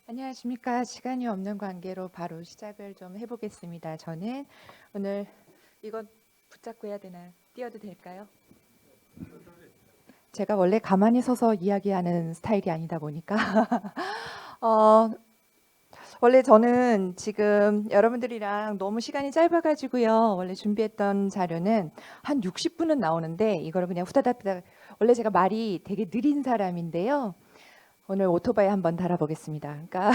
안녕하십니까. 시간이 없는 관계로 바로 시작을 좀 해보겠습니다. 저는 오늘 이거 붙잡고 해야 되나요? 띄워도 될까요? 제가 원래 가만히 서서 이야기하는 스타일이 아니다 보니까 어, 원래 저는 지금 여러분들이랑 너무 시간이 짧아가지고요. 원래 준비했던 자료는 한 60분은 나오는데 이거를 그냥 후다닥 원래 제가 말이 되게 느린 사람인데요. 오늘 오토바이 한번 달아보겠습니다. 그러니까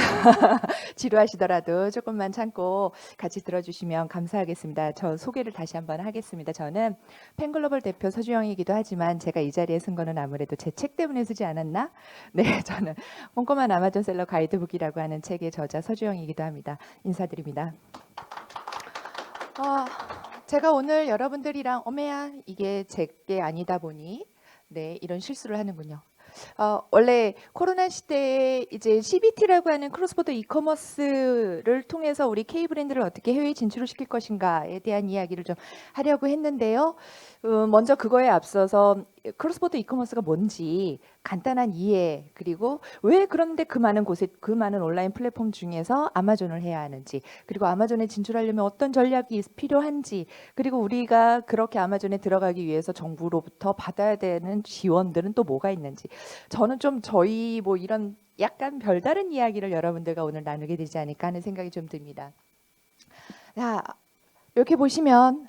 지루하시더라도 조금만 참고 같이 들어주시면 감사하겠습니다. 저 소개를 다시 한번 하겠습니다. 저는 팬글로벌 대표 서주영이기도 하지만 제가 이 자리에 쓴 거는 아무래도 제 책 때문에 쓰지 않았나? 네, 저는 꼼꼼한 아마존셀러 가이드북이라고 하는 책의 저자 서주영이기도 합니다. 인사드립니다. 제가 오늘 여러분들이랑 어메야 이게 제 게 아니다 보니 네, 이런 실수를 하는군요. 원래 코로나 시대에 이제 CBT라고 하는 크로스보더 이커머스를 통해서 우리 K 브랜드를 어떻게 해외에 진출을 시킬 것인가에 대한 이야기를 좀 하려고 했는데요. 먼저 그거에 앞서서 크로스보더 이커머스가 뭔지 간단한 이해, 그리고 왜 그런데 그 많은 곳에 그 많은 온라인 플랫폼 중에서 아마존을 해야 하는지, 그리고 아마존에 진출하려면 어떤 전략이 필요한지, 그리고 우리가 그렇게 아마존에 들어가기 위해서 정부로부터 받아야 되는 지원들은 또 뭐가 있는지, 저는 좀 저희 뭐 이런 약간 별다른 이야기를 여러분들과 오늘 나누게 되지 않을까 하는 생각이 좀 듭니다. 자, 이렇게 보시면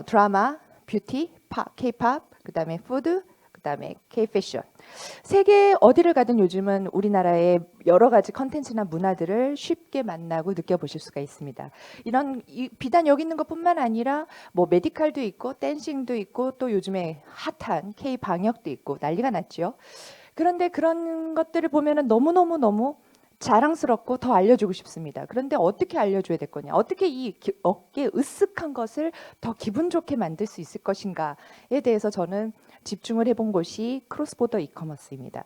드라마, 뷰티, K-팝, 그다음에 푸드, 그다음에 K-패션. 세계 어디를 가든 요즘은 우리나라의 여러 가지 컨텐츠나 문화들을 쉽게 만나고 느껴보실 수가 있습니다. 비단 여기 있는 것뿐만 아니라 뭐 메디칼도 있고 댄싱도 있고 또 요즘에 핫한 K-방역도 있고 난리가 났죠. 그런데 그런 것들을 보면은 너무 자랑스럽고 더 알려주고 싶습니다. 그런데 어떻게 알려줘야 될 거냐? 어떻게 이 어깨 으쓱한 것을 더 기분 좋게 만들 수 있을 것인가에 대해서 저는 집중을 해본 곳이 크로스보더 이커머스입니다.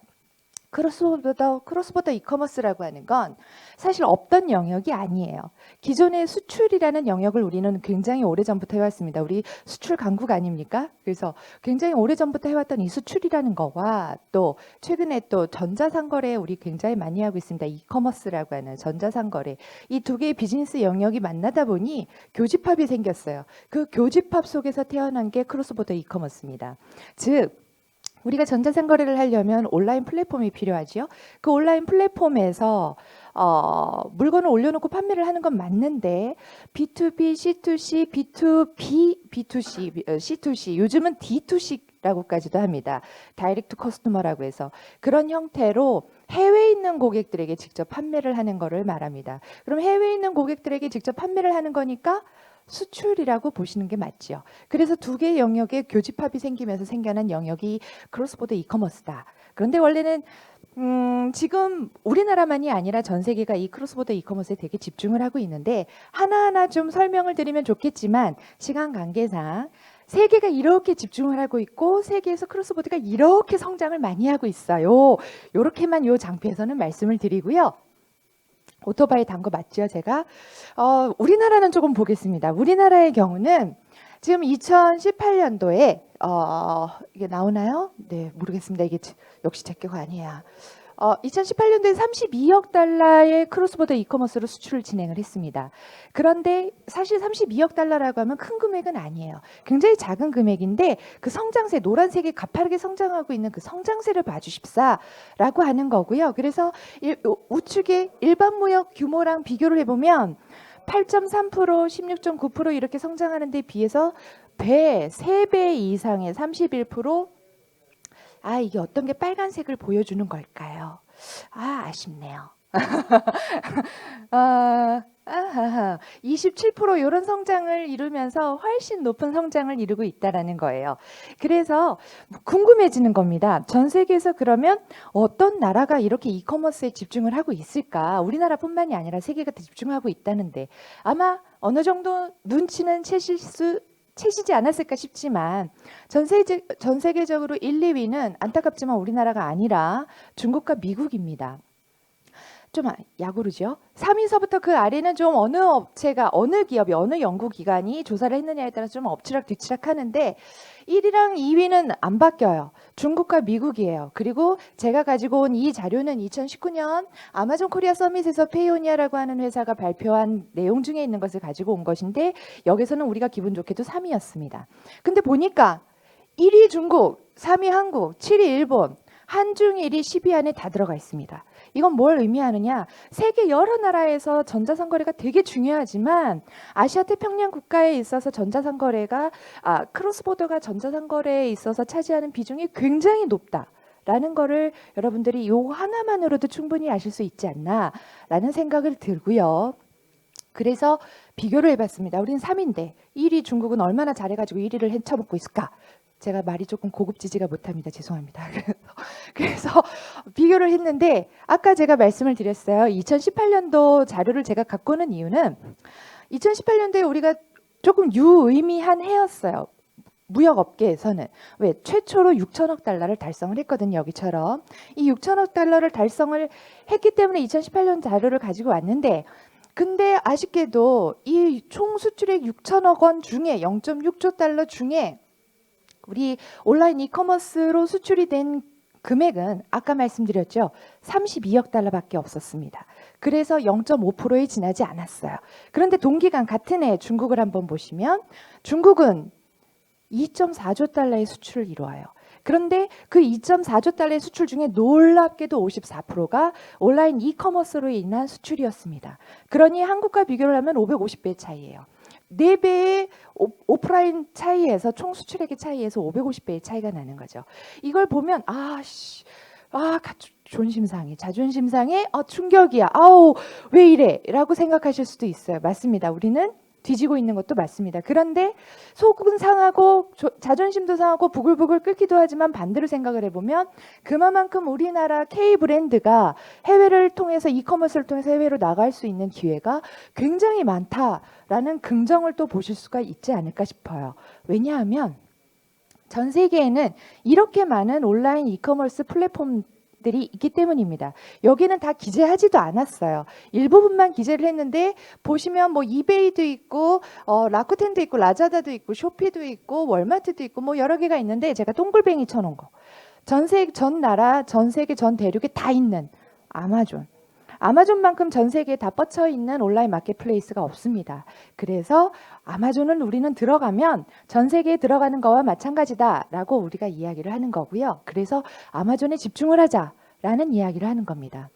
크로스보더 이커머스라고 하는 건 사실 없던 영역이 아니에요. 기존의 수출이라는 영역을 우리는 굉장히 오래전부터 해왔습니다. 우리 수출 강국 아닙니까? 그래서 굉장히 오래전부터 해왔던 이 수출이라는 거와 또 최근에 또 전자상거래 우리 굉장히 많이 하고 있습니다. 이커머스라고 하는 전자상거래. 이 두 개의 비즈니스 영역이 만나다 보니 교집합이 생겼어요. 그 교집합 속에서 태어난 게 크로스보더 이커머스입니다. 즉 우리가 전자상거래를 하려면 온라인 플랫폼이 필요하죠. 그 온라인 플랫폼에서 물건을 올려놓고 판매를 하는 건 맞는데 B2B, C2C, B2B, B2C, C2C, 요즘은 D2C라고까지도 합니다. 다이렉트 커스터머라고 해서 그런 형태로 해외에 있는 고객들에게 직접 판매를 하는 거를 말합니다. 그럼 해외에 있는 고객들에게 직접 판매를 하는 거니까 수출이라고 보시는 게 맞죠. 그래서 두 개의 영역의 교집합이 생기면서 생겨난 영역이 크로스보더 이커머스다. 그런데 원래는 지금 우리나라만이 아니라 전 세계가 이 크로스보더 이커머스에 되게 집중을 하고 있는데 하나하나 좀 설명을 드리면 좋겠지만 시간 관계상 세계가 이렇게 집중을 하고 있고 세계에서 크로스보드가 이렇게 성장을 많이 하고 있어요. 이렇게만 요 장표에서는 말씀을 드리고요. 오토바이 단 거 맞죠, 제가? 우리나라는 조금 보겠습니다. 우리나라의 경우는 지금 2018년도에 이게 나오나요? 네, 모르겠습니다. 이게 역시 제 거가 아니에요. 2018년도에 32억 달러의 크로스보더 이커머스로 수출을 진행을 했습니다. 그런데 사실 32억 달러라고 하면 큰 금액은 아니에요. 굉장히 작은 금액인데 그 성장세, 노란색이 가파르게 성장하고 있는 그 성장세를 봐주십사라고 하는 거고요. 그래서 우측의 일반 무역 규모랑 비교를 해보면 8.3%, 16.9% 이렇게 성장하는 데 비해서 3배 이상의 31%. 이게 어떤 게 빨간색을 보여주는 걸까요? 아쉽네요. 27% 이런 성장을 이루면서 훨씬 높은 성장을 이루고 있다라는 거예요. 그래서 궁금해지는 겁니다. 전 세계에서 그러면 어떤 나라가 이렇게 이커머스에 집중을 하고 있을까? 우리나라뿐만이 아니라 세계가 집중하고 있다는데 아마 어느 정도 눈치는 채시지 않았을까 싶지만 전 세계적으로 1, 2위는 안타깝지만 우리나라가 아니라 중국과 미국입니다. 좀 야구르죠. 3위서부터 그 아래는 좀 어느 업체가 어느 기업이 어느 연구기관이 조사를 했느냐에 따라서 좀 엎치락뒤치락 하는데 1위랑 2위는 안 바뀌어요. 중국과 미국이에요. 그리고 제가 가지고 온 이 자료는 2019년 아마존 코리아 서밋에서 페이오니아라고 하는 회사가 발표한 내용 중에 있는 것을 가지고 온 것인데 여기서는 우리가 기분 좋게도 3위였습니다. 근데 보니까 1위 중국, 3위 한국, 7위 일본, 한중일이 10위 안에 다 들어가 있습니다. 이건 뭘 의미하느냐? 세계 여러 나라에서 전자상거래가 되게 중요하지만 아시아 태평양 국가에 있어서 전자상거래가 크로스보더가 전자상거래에 있어서 차지하는 비중이 굉장히 높다라는 거를 여러분들이 요 하나만으로도 충분히 아실 수 있지 않나라는 생각을 들고요. 그래서 비교를 해봤습니다. 우리는 3위인데 1위 중국은 얼마나 잘해가지고 1위를 헤쳐먹고 있을까? 제가 말이 조금 고급지지가 못합니다. 죄송합니다. 그래서 비교를 했는데 아까 제가 말씀을 드렸어요. 2018년도 자료를 제가 갖고 오는 이유는 2018년도에 우리가 조금 유의미한 해였어요. 무역업계에서는. 왜? 최초로 6천억 달러를 달성을 했거든요. 여기처럼. 이 6천억 달러를 달성을 했기 때문에 2018년 자료를 가지고 왔는데 근데 아쉽게도 이 총 수출액 6천억 원 중에 0.6조 달러 중에 우리 온라인 이커머스로 수출이 된 금액은 아까 말씀드렸죠. 32억 달러밖에 없었습니다. 그래서 0.5%에 지나지 않았어요. 그런데 동기간 같은 해 중국을 한번 보시면 중국은 2.4조 달러의 수출을 이루어요. 그런데 그 2.4조 달러의 수출 중에 놀랍게도 54%가 온라인 이커머스로 인한 수출이었습니다. 그러니 한국과 비교를 하면 550배 차이예요. 4배의 오프라인 차이에서 총 수출액의 차이에서 550배의 차이가 나는 거죠. 이걸 보면 자존심 상해 충격이야. 아우 왜 이래? 라고 생각하실 수도 있어요. 맞습니다. 우리는 뒤지고 있는 것도 맞습니다. 그런데 속은 상하고 자존심도 상하고 부글부글 끓기도 하지만 반대로 생각을 해보면 그만큼 우리나라 K브랜드가 해외를 통해서 이커머스를 통해서 해외로 나갈 수 있는 기회가 굉장히 많다라는 긍정을 또 보실 수가 있지 않을까 싶어요. 왜냐하면 전 세계에는 이렇게 많은 온라인 이커머스 플랫폼들이 있기 때문입니다. 여기는 다 기재하지도 않았어요. 일부분만 기재를 했는데 보시면 뭐 이베이도 있고 라쿠텐도 있고 라자다도 있고 쇼피도 있고 월마트도 있고 뭐 여러 개가 있는데 제가 동글뱅이 쳐놓은 거. 전 세계 전 대륙에 다 있는 아마존만큼 전 세계에 다 뻗쳐 있는 온라인 마켓플레이스가 없습니다. 그래서 아마존은 우리는 들어가면 전 세계에 들어가는 거와 마찬가지다라고 우리가 이야기를 하는 거고요. 그래서 아마존에 집중을 하자라는 이야기를 하는 겁니다.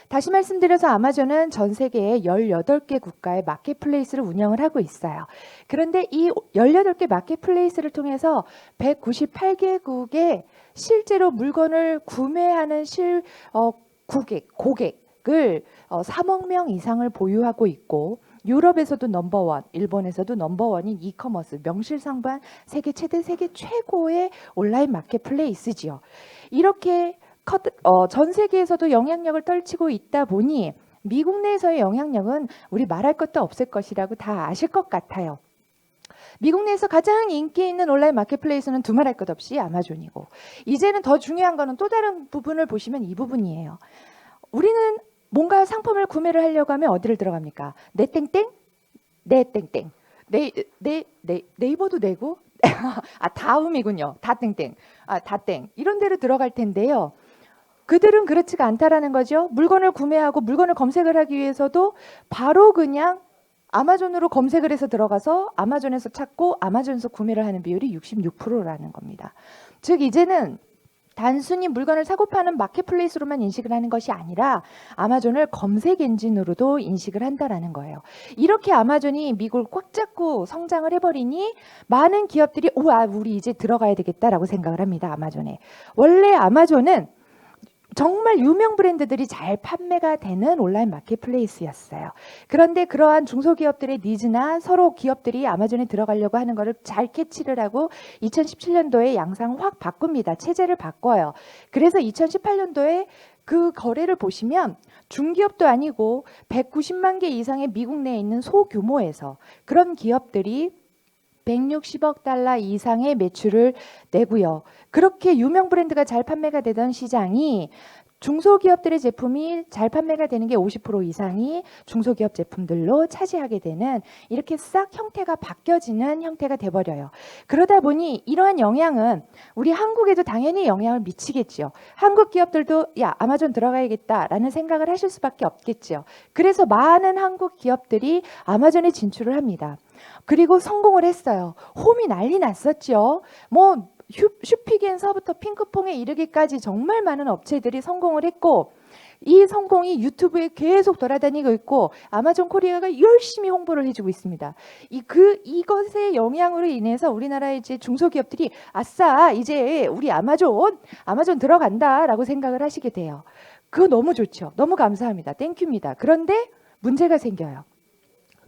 다시 말씀드려서 아마존은 전 세계에 18개 국가의 마켓플레이스를 운영을 하고 있어요. 그런데 이 18개 마켓플레이스를 통해서 198개국에 실제로 물건을 구매하는 고객을 3억 명 이상을 보유하고 있고 유럽에서도 넘버원, 일본에서도 넘버원인 이커머스, 명실상부한 세계 최고의 온라인 마켓플레이스지요. 이렇게 전 세계에서도 영향력을 떨치고 있다 보니 미국 내에서의 영향력은 우리 말할 것도 없을 것이라고 다 아실 것 같아요. 미국 내에서 가장 인기 있는 온라인 마켓플레이스는 두말할 것 없이 아마존이고 이제는 더 중요한 거는 또 다른 부분을 보시면 이 부분이에요. 우리는 뭔가 상품을 구매를 하려고 하면 어디를 들어갑니까? 내 땡땡? 내 땡땡. 네이버도 내고 다음이군요. 다 땡땡. 다 땡. 이런 데로 들어갈 텐데요. 그들은 그렇지가 않다라는 거죠. 물건을 구매하고 물건을 검색을 하기 위해서도 바로 그냥 아마존으로 검색을 해서 들어가서 아마존에서 찾고 아마존에서 구매를 하는 비율이 66%라는 겁니다. 즉 이제는 단순히 물건을 사고 파는 마켓플레이스로만 인식을 하는 것이 아니라 아마존을 검색 엔진으로도 인식을 한다라는 거예요. 이렇게 아마존이 미국을 꽉 잡고 성장을 해버리니 많은 기업들이 우리 이제 들어가야 되겠다라고 생각을 합니다. 아마존에. 원래 아마존은 정말 유명 브랜드들이 잘 판매가 되는 온라인 마켓플레이스였어요. 그런데 그러한 중소기업들의 니즈나 서로 기업들이 아마존에 들어가려고 하는 것을 잘 캐치를 하고 2017년도에 양상을 확 바꿉니다. 체제를 바꿔요. 그래서 2018년도에 그 거래를 보시면 중기업도 아니고 190만 개 이상의 미국 내에 있는 소규모에서 그런 기업들이 160억 달러 이상의 매출을 내고요. 그렇게 유명 브랜드가 잘 판매가 되던 시장이 중소기업들의 제품이 잘 판매가 되는 게 50% 이상이 중소기업 제품들로 차지하게 되는, 이렇게 싹 형태가 바뀌어지는 형태가 돼버려요. 그러다 보니 이러한 영향은 우리 한국에도 당연히 영향을 미치겠죠. 한국 기업들도 야, 아마존 들어가야겠다라는 생각을 하실 수밖에 없겠죠. 그래서 많은 한국 기업들이 아마존에 진출을 합니다. 그리고 성공을 했어요. 홈이 난리 났었죠. 뭐 슈피겐서부터 핑크퐁에 이르기까지 정말 많은 업체들이 성공을 했고, 이 성공이 유튜브에 계속 돌아다니고 있고 아마존 코리아가 열심히 홍보를 해주고 있습니다. 이것의 영향으로 인해서 우리나라의 이제 중소기업들이 아싸 이제 우리 아마존 들어간다라고 생각을 하시게 돼요. 그거 너무 좋죠. 너무 감사합니다. 땡큐입니다. 그런데 문제가 생겨요.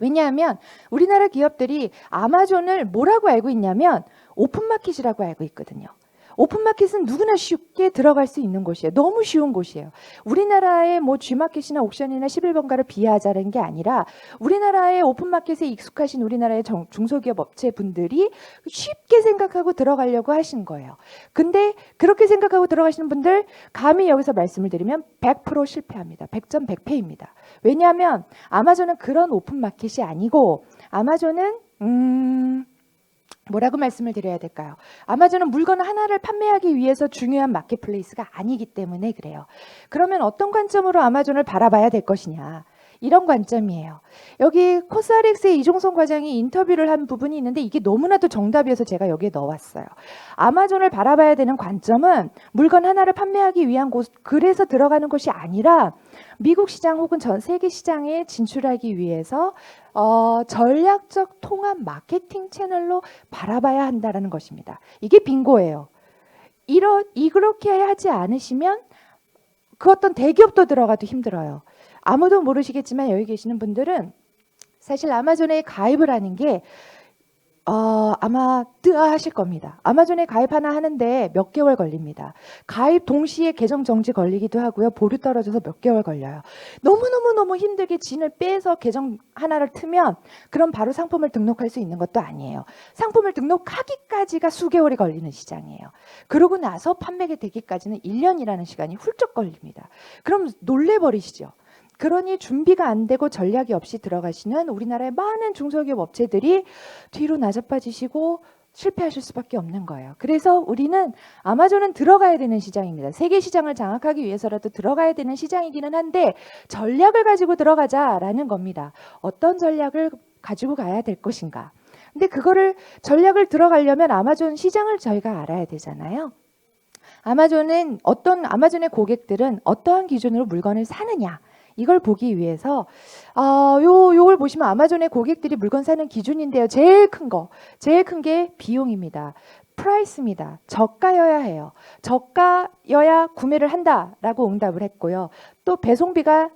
왜냐하면 우리나라 기업들이 아마존을 뭐라고 알고 있냐면 오픈마켓이라고 알고 있거든요. 오픈마켓은 누구나 쉽게 들어갈 수 있는 곳이에요. 너무 쉬운 곳이에요. 우리나라의 뭐 G마켓이나 옥션이나 11번가를 비하하자는 게 아니라 우리나라의 오픈마켓에 익숙하신 우리나라의 중소기업 업체분들이 쉽게 생각하고 들어가려고 하신 거예요. 근데 그렇게 생각하고 들어가시는 분들 감히 여기서 말씀을 드리면 100% 실패합니다. 100점 100패입니다. 왜냐하면 아마존은 그런 오픈마켓이 아니고 아마존은 뭐라고 말씀을 드려야 될까요? 아마존은 물건 하나를 판매하기 위해서 중요한 마켓플레이스가 아니기 때문에 그래요. 그러면 어떤 관점으로 아마존을 바라봐야 될 것이냐? 이런 관점이에요. 여기 코스알엑스의 이종성 과장이 인터뷰를 한 부분이 있는데 이게 너무나도 정답이어서 제가 여기에 넣어왔어요. 아마존을 바라봐야 되는 관점은 물건 하나를 판매하기 위한 곳, 그래서 들어가는 것이 아니라 미국 시장 혹은 전 세계 시장에 진출하기 위해서 전략적 통합 마케팅 채널로 바라봐야 한다는 것입니다. 이게 빙고예요. 이렇게 하지 않으시면 그 어떤 대기업도 들어가도 힘들어요. 아무도 모르시겠지만 여기 계시는 분들은 사실 아마존에 가입을 하는 게 아마 뜨아하실 겁니다. 아마존에 가입 하나 하는데 몇 개월 걸립니다. 가입 동시에 계정 정지 걸리기도 하고요. 보류 떨어져서 몇 개월 걸려요. 너무너무 힘들게 진을 빼서 계정 하나를 트면 그럼 바로 상품을 등록할 수 있는 것도 아니에요. 상품을 등록하기까지가 수개월이 걸리는 시장이에요. 그러고 나서 판매가 되기까지는 1년이라는 시간이 훌쩍 걸립니다. 그럼 놀래버리시죠. 그러니 준비가 안 되고 전략이 없이 들어가시는 우리나라의 많은 중소기업 업체들이 뒤로 낮아빠지시고 실패하실 수밖에 없는 거예요. 그래서 우리는 아마존은 들어가야 되는 시장입니다. 세계 시장을 장악하기 위해서라도 들어가야 되는 시장이기는 한데 전략을 가지고 들어가자라는 겁니다. 어떤 전략을 가지고 가야 될 것인가. 근데 그거를 전략을 들어가려면 아마존 시장을 저희가 알아야 되잖아요. 아마존의 고객들은 어떠한 기준으로 물건을 사느냐. 이걸 보기 위해서 요걸 보시면 아마존의 고객들이 물건 사는 기준인데요. 제일 큰 게 비용입니다. 프라이스입니다. 저가여야 해요. 저가여야 구매를 한다라고 응답을 했고요. 또 배송비가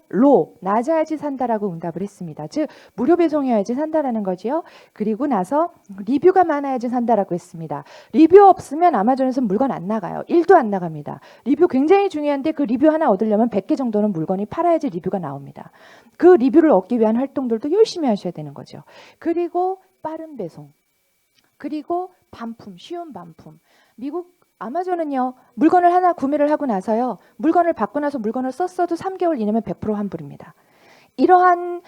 낮아야지 산다라고 응답을 했습니다. 즉 무료 배송이어야지 산다라는 거지요. 그리고 나서 리뷰가 많아야지 산다라고 했습니다. 리뷰 없으면 아마존에서 물건 안 나가요. 1도 안 나갑니다. 리뷰 굉장히 중요한데 그 리뷰 하나 얻으려면 100개 정도는 물건이 팔아야지 리뷰가 나옵니다. 그 리뷰를 얻기 위한 활동들도 열심히 하셔야 되는 거죠. 그리고 빠른 배송. 그리고 쉬운 반품. 미국 아마존은요, 물건을 하나 구매를 하고 나서요, 물건을 받고 나서 물건을 썼어도 3개월 이내면 100% 환불입니다. 이러한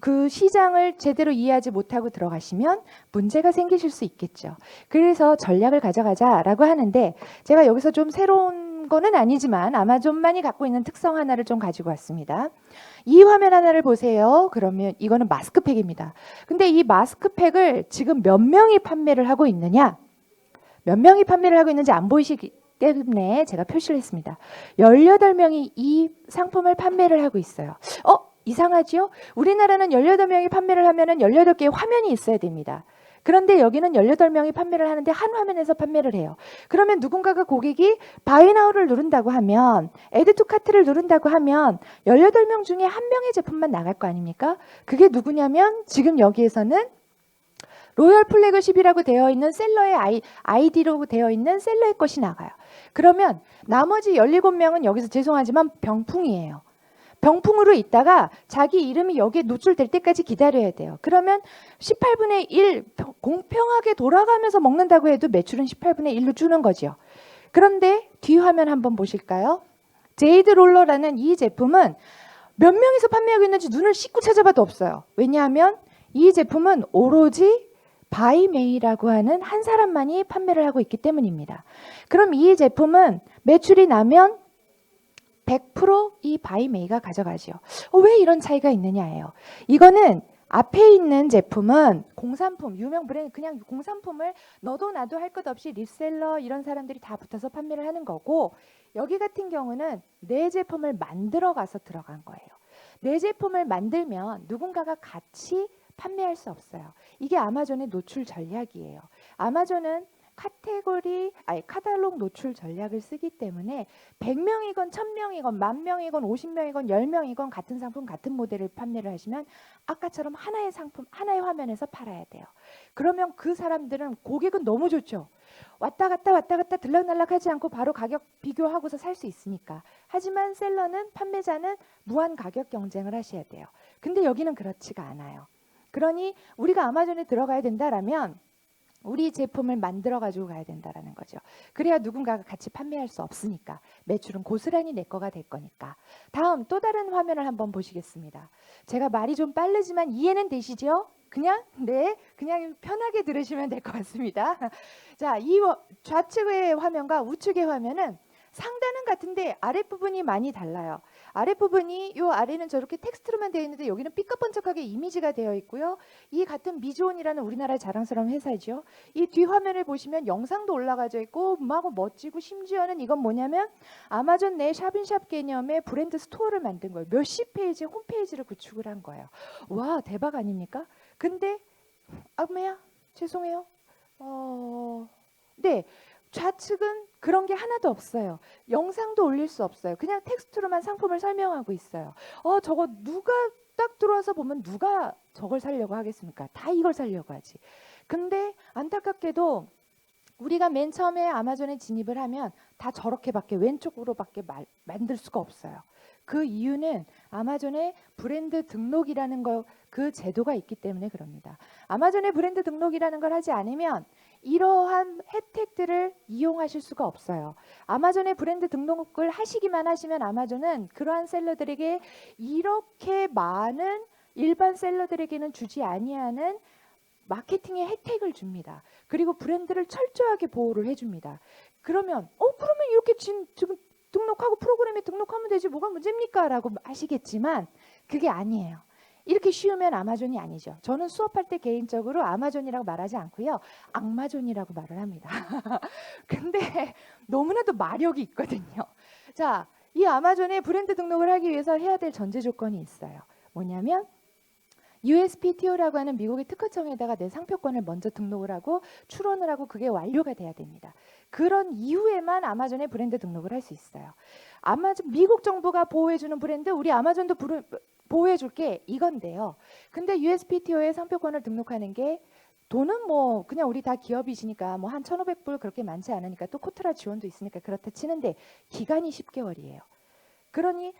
그 시장을 제대로 이해하지 못하고 들어가시면 문제가 생기실 수 있겠죠. 그래서 전략을 가져가자라고 하는데 제가 여기서 좀 새로운 거는 아니지만 아마존만이 갖고 있는 특성 하나를 좀 가지고 왔습니다. 이 화면 하나를 보세요. 그러면 이거는 마스크팩입니다. 근데 이 마스크팩을 지금 몇 명이 판매를 하고 있느냐? 몇 명이 판매를 하고 있는지 안 보이시기 때문에 제가 표시를 했습니다. 18명이 이 상품을 판매를 하고 있어요. 이상하지요? 우리나라는 18명이 판매를 하면은 18개의 화면이 있어야 됩니다. 그런데 여기는 18명이 판매를 하는데 한 화면에서 판매를 해요. 그러면 누군가가 고객이 바이 나우를 누른다고 하면, 애드 투 카트를 누른다고 하면 18명 중에 한 명의 제품만 나갈 거 아닙니까? 그게 누구냐면 지금 여기에서는 로열 플래그십이라고 되어 있는 셀러의 아이디로 되어 있는 셀러의 것이 나가요. 그러면 나머지 17명은 여기서 죄송하지만 병풍이에요. 병풍으로 있다가 자기 이름이 여기에 노출될 때까지 기다려야 돼요. 그러면 18분의 1 공평하게 돌아가면서 먹는다고 해도 매출은 18분의 1로 주는 거죠. 그런데 뒤 화면 한번 보실까요? 제이드 롤러라는 이 제품은 몇 명이서 판매하고 있는지 눈을 씻고 찾아봐도 없어요. 왜냐하면 이 제품은 오로지 바이메이라고 하는 한 사람만이 판매를 하고 있기 때문입니다. 그럼 이 제품은 매출이 나면 100% 이 바이메이가 가져가지요. 왜 이런 차이가 있느냐예요. 이거는 앞에 있는 제품은 공산품, 유명 브랜드, 그냥 공산품을 너도 나도 할 것 없이 리셀러 이런 사람들이 다 붙어서 판매를 하는 거고, 여기 같은 경우는 내 제품을 만들어 가서 들어간 거예요. 내 제품을 만들면 누군가가 같이 판매할 수 없어요. 이게 아마존의 노출 전략이에요. 아마존은 카탈로그 노출 전략을 쓰기 때문에 100명이건 1000명이건 10,000명이건 50명이건 10명이건 같은 상품 같은 모델을 판매를 하시면 아까처럼 하나의 상품 하나의 화면에서 팔아야 돼요. 그러면 그 사람들은 고객은 너무 좋죠. 왔다 갔다 들락날락하지 않고 바로 가격 비교하고서 살 수 있으니까. 하지만 셀러는 판매자는 무한 가격 경쟁을 하셔야 돼요. 근데 여기는 그렇지가 않아요. 그러니 우리가 아마존에 들어가야 된다라면 우리 제품을 만들어 가지고 가야 된다라는 거죠. 그래야 누군가가 같이 판매할 수 없으니까. 매출은 고스란히 내 거가 될 거니까. 다음 또 다른 화면을 한번 보시겠습니다. 제가 말이 좀 빠르지만 이해는 되시죠? 그냥 편하게 들으시면 될 것 같습니다. 자, 이 좌측의 화면과 우측의 화면은 상단은 같은데 아랫부분이 많이 달라요. 아랫부분이 요 아래는 저렇게 텍스트로만 되어 있는데 여기는 삐까뻔쩍하게 이미지가 되어 있고요. 이 같은 미즈온이라는 우리나라의 자랑스러운 회사죠. 이 뒤 화면을 보시면 영상도 올라가져 있고 멋지고 심지어는 이건 뭐냐면 아마존 내 샵인샵 개념의 브랜드 스토어를 만든 거예요. 몇십 페이지 홈페이지를 구축을 한 거예요. 와, 대박 아닙니까? 근데 뭐야? 죄송해요. 네. 좌측은 그런 게 하나도 없어요. 영상도 올릴 수 없어요. 그냥 텍스트로만 상품을 설명하고 있어요. 저거 누가 딱 들어와서 보면 누가 저걸 사려고 하겠습니까? 다 이걸 사려고 하지. 근데 안타깝게도 우리가 맨 처음에 아마존에 진입을 하면 다 저렇게밖에 왼쪽으로밖에 만들 수가 없어요. 그 이유는 아마존의 브랜드 등록이라는 그 제도가 있기 때문에 그럽니다. 아마존의 브랜드 등록이라는 걸 하지 않으면 이러한 혜택들을 이용하실 수가 없어요. 아마존의 브랜드 등록을 하시기만 하시면 아마존은 그러한 셀러들에게 이렇게 많은 일반 셀러들에게는 주지 아니하는 마케팅의 혜택을 줍니다. 그리고 브랜드를 철저하게 보호를 해줍니다. 그러면 이렇게 지금 등록하고 프로그램에 등록하면 되지 뭐가 문제입니까? 라고 하시겠지만 그게 아니에요. 이렇게 쉬우면 아마존이 아니죠. 저는 수업할 때 개인적으로 아마존이라고 말하지 않고요. 악마존이라고 말을 합니다. 근데 너무나도 마력이 있거든요. 자, 이 아마존에 브랜드 등록을 하기 위해서 해야 될 전제 조건이 있어요. 뭐냐면 USPTO라고 하는 미국의 특허청에다가 내 상표권을 먼저 등록을 하고 출원을 하고 그게 완료가 돼야 됩니다. 그런 이후에만 아마존의 브랜드 등록을 할 수 있어요. 아마존 미국 정부가 보호해주는 브랜드 우리 아마존도 보호해줄게 이건데요. 근데 USPTO에 상표권을 등록하는 게 돈은 그냥 우리 다 기업이시니까 한 1,500불 그렇게 많지 않으니까 또 코트라 지원도 있으니까 그렇다 치는데 기간이 10개월이에요. 그러니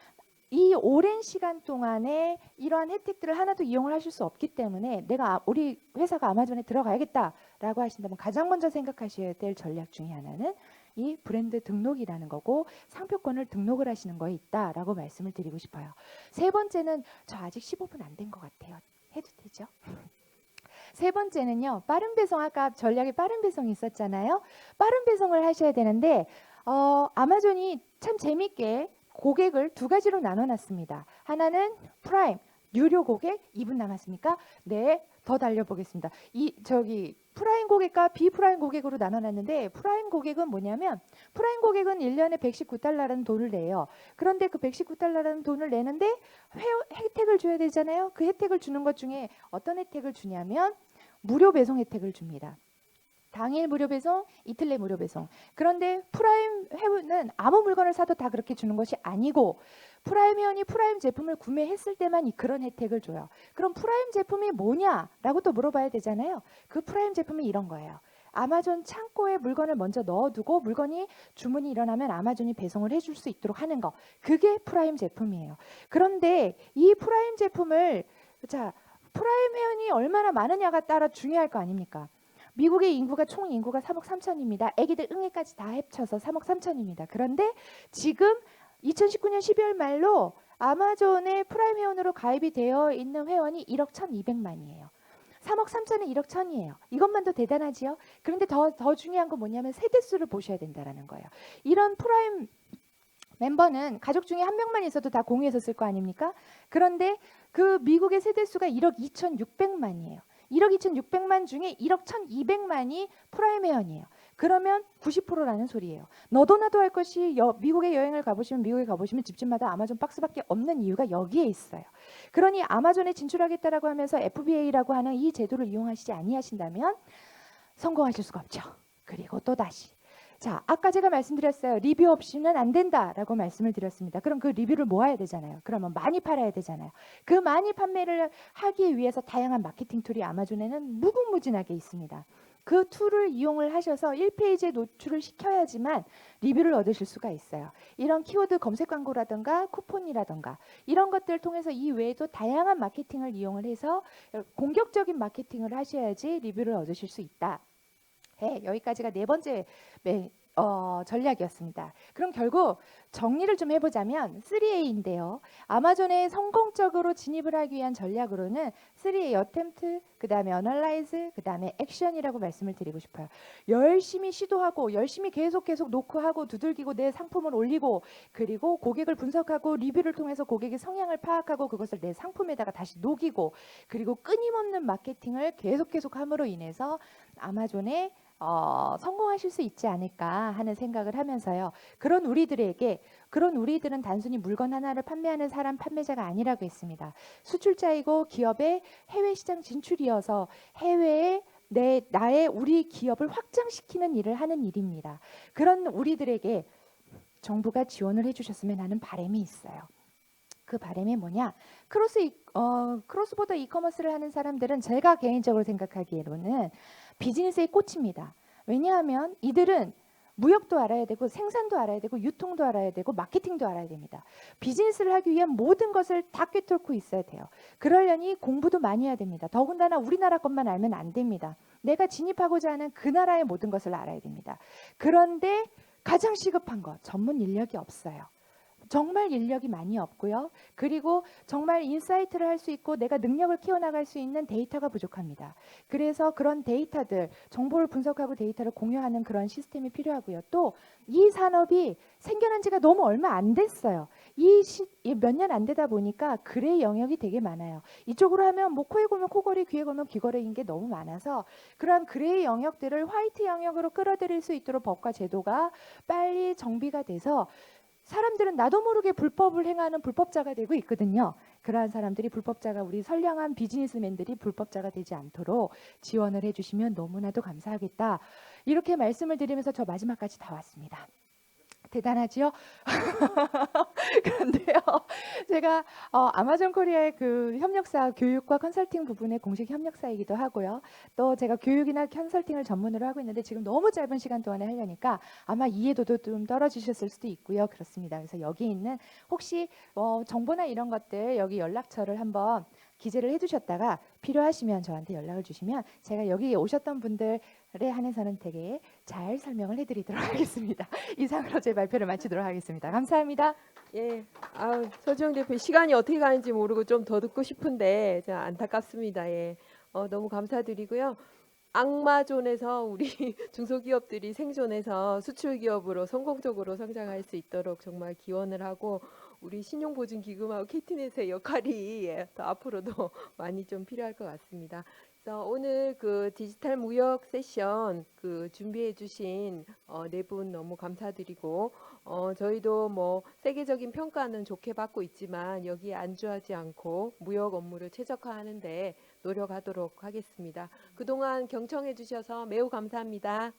이 오랜 시간 동안에 이러한 혜택들을 하나도 이용을 하실 수 없기 때문에 우리 회사가 아마존에 들어가야겠다라고 하신다면 가장 먼저 생각하셔야 될 전략 중에 하나는 이 브랜드 등록이라는 거고 상표권을 등록을 하시는 거에 있다라고 말씀을 드리고 싶어요. 세 번째는 저 아직 15분 안 된 것 같아요. 해도 되죠? 세 번째는요. 빠른 배송 아까 전략에 빠른 배송이 있었잖아요. 빠른 배송을 하셔야 되는데 아마존이 참 재밌게 고객을 두 가지로 나눠놨습니다. 하나는 프라임, 유료 고객 2분 남았습니까? 네, 더 달려보겠습니다. 프라임 고객과 비프라임 고객으로 나눠놨는데 프라임 고객은 뭐냐면 프라임 고객은 1년에 $119라는 돈을 내요. 그런데 그 $119라는 돈을 내는데 혜택을 줘야 되잖아요. 그 혜택을 주는 것 중에 어떤 혜택을 주냐면 무료 배송 혜택을 줍니다. 당일 무료 배송, 이틀 내 무료 배송. 그런데 프라임 회원은 아무 물건을 사도 다 그렇게 주는 것이 아니고 프라임 회원이 프라임 제품을 구매했을 때만 그런 혜택을 줘요. 그럼 프라임 제품이 뭐냐라고 또 물어봐야 되잖아요. 그 프라임 제품이 이런 거예요. 아마존 창고에 물건을 먼저 넣어두고 물건이 주문이 일어나면 아마존이 배송을 해줄 수 있도록 하는 거. 그게 프라임 제품이에요. 그런데 이 프라임 제품을 프라임 회원이 얼마나 많으냐가 따라 중요할 거 아닙니까? 미국의 총 인구가 3억 3천입니다. 애기들 응애까지 다 합쳐서 3억 3천입니다. 그런데 지금 2019년 12월 말로 아마존의 프라임 회원으로 가입이 되어 있는 회원이 1억 1,200만이에요. 3억 3천은 1억 1,000이에요. 이것만도 대단하지요. 그런데 더 중요한 건 뭐냐면 세대수를 보셔야 된다는 거예요. 이런 프라임 멤버는 가족 중에 한 명만 있어도 다 공유해서 쓸 거 아닙니까? 그런데 그 미국의 세대수가 1억 2,600만이에요. 1억 2,600만 중에 1억 1,200만이 프라임 회원이에요. 그러면 90%라는 소리예요. 너도 나도 할 것이 미국에 여행을 가보시면 미국에 가보시면 집집마다 아마존 박스밖에 없는 이유가 여기에 있어요. 그러니 아마존에 진출하겠다라고 하면서 FBA라고 하는 이 제도를 이용하시지 아니하신다면 성공하실 수가 없죠. 그리고 또 다시 자, 아까 제가 말씀드렸어요. 리뷰 없이는 안 된다라고 말씀을 드렸습니다. 그럼 그 리뷰를 모아야 되잖아요. 그러면 많이 팔아야 되잖아요. 그 많이 판매를 하기 위해서 다양한 마케팅 툴이 아마존에는 무궁무진하게 있습니다. 그 툴을 이용을 하셔서 1페이지에 노출을 시켜야지만 리뷰를 얻으실 수가 있어요. 이런 키워드 검색 광고라든가 쿠폰이라든가 이런 것들을 통해서 이 외에도 다양한 마케팅을 이용을 해서 공격적인 마케팅을 하셔야지 리뷰를 얻으실 수 있다. 여기까지가 네 번째 전략이었습니다. 그럼 결국 정리를 좀 해보자면 3A인데요. 아마존에 성공적으로 진입을 하기 위한 전략으로는 3A, Attempt, 그 다음에 Analyze, 그 다음에 Action이라고 말씀을 드리고 싶어요. 열심히 시도하고 열심히 계속 노크하고 두들기고 내 상품을 올리고 그리고 고객을 분석하고 리뷰를 통해서 고객의 성향을 파악하고 그것을 내 상품에다가 다시 녹이고 그리고 끊임없는 마케팅을 계속 함으로 인해서 아마존에 성공하실 수 있지 않을까 하는 생각을 하면서요. 그런 우리들은 단순히 물건 하나를 판매하는 판매자가 아니라고 했습니다. 수출자이고 기업의 해외 시장 진출이어서 해외에 우리 기업을 확장시키는 일을 하는 일입니다. 그런 우리들에게 정부가 지원을 해주셨으면 하는 바람이 있어요. 그 바람이 뭐냐? 크로스보더 이커머스를 하는 사람들은 제가 개인적으로 생각하기에는 비즈니스의 꽃입니다. 왜냐하면 이들은 무역도 알아야 되고 생산도 알아야 되고 유통도 알아야 되고 마케팅도 알아야 됩니다. 비즈니스를 하기 위한 모든 것을 다 꿰뚫고 있어야 돼요. 그러려니 공부도 많이 해야 됩니다. 더군다나 우리나라 것만 알면 안 됩니다. 내가 진입하고자 하는 그 나라의 모든 것을 알아야 됩니다. 그런데 가장 시급한 거 전문 인력이 없어요. 정말 인력이 많이 없고요. 그리고 정말 인사이트를 할 수 있고 내가 능력을 키워나갈 수 있는 데이터가 부족합니다. 그래서 그런 데이터들, 정보를 분석하고 데이터를 공유하는 그런 시스템이 필요하고요. 또 이 산업이 생겨난 지가 너무 얼마 안 됐어요. 몇 년 안 되다 보니까 그레이 영역이 되게 많아요. 이쪽으로 하면 뭐 코에 걸면 코걸이, 귀에 걸면 귀걸이인 게 너무 많아서 그런 그레이 영역들을 화이트 영역으로 끌어들일 수 있도록 법과 제도가 빨리 정비가 돼서 사람들은 나도 모르게 불법을 행하는 불법자가 되고 있거든요. 그러한 사람들이 우리 선량한 비즈니스맨들이 불법자가 되지 않도록 지원을 해주시면 너무나도 감사하겠다. 이렇게 말씀을 드리면서 저 마지막까지 다 왔습니다. 대단하지요? 그런데요, 제가 아마존 코리아의 그 협력사 교육과 컨설팅 부분의 공식 협력사이기도 하고요. 또 제가 교육이나 컨설팅을 전문으로 하고 있는데 지금 너무 짧은 시간 동안에 하려니까 아마 이해도도 좀 떨어지셨을 수도 있고요. 그렇습니다. 그래서 여기 있는 혹시 정보나 이런 것들 여기 연락처를 한번 기재를 해두셨다가 필요하시면 저한테 연락을 주시면 제가 여기 오셨던 분들에 한해서는 되게 잘 설명을 해드리도록 하겠습니다. 이상으로 제 발표를 마치도록 하겠습니다. 감사합니다. 예, 서지영 대표 시간이 어떻게 가는지 모르고 좀 더 듣고 싶은데 안타깝습니다. 예, 너무 감사드리고요. 악마존에서 우리 중소기업들이 생존해서 수출 기업으로 성공적으로 성장할 수 있도록 정말 기원을 하고 우리 신용보증기금하고 KT넷의 역할이 더 앞으로도 많이 좀 필요할 것 같습니다. 그래서 오늘 그 디지털 무역 세션 그 준비해주신 네 분 너무 감사드리고 저희도 뭐 세계적인 평가는 좋게 받고 있지만 여기에 안주하지 않고 무역 업무를 최적화하는데 노력하도록 하겠습니다. 그동안 경청해 주셔서 매우 감사합니다.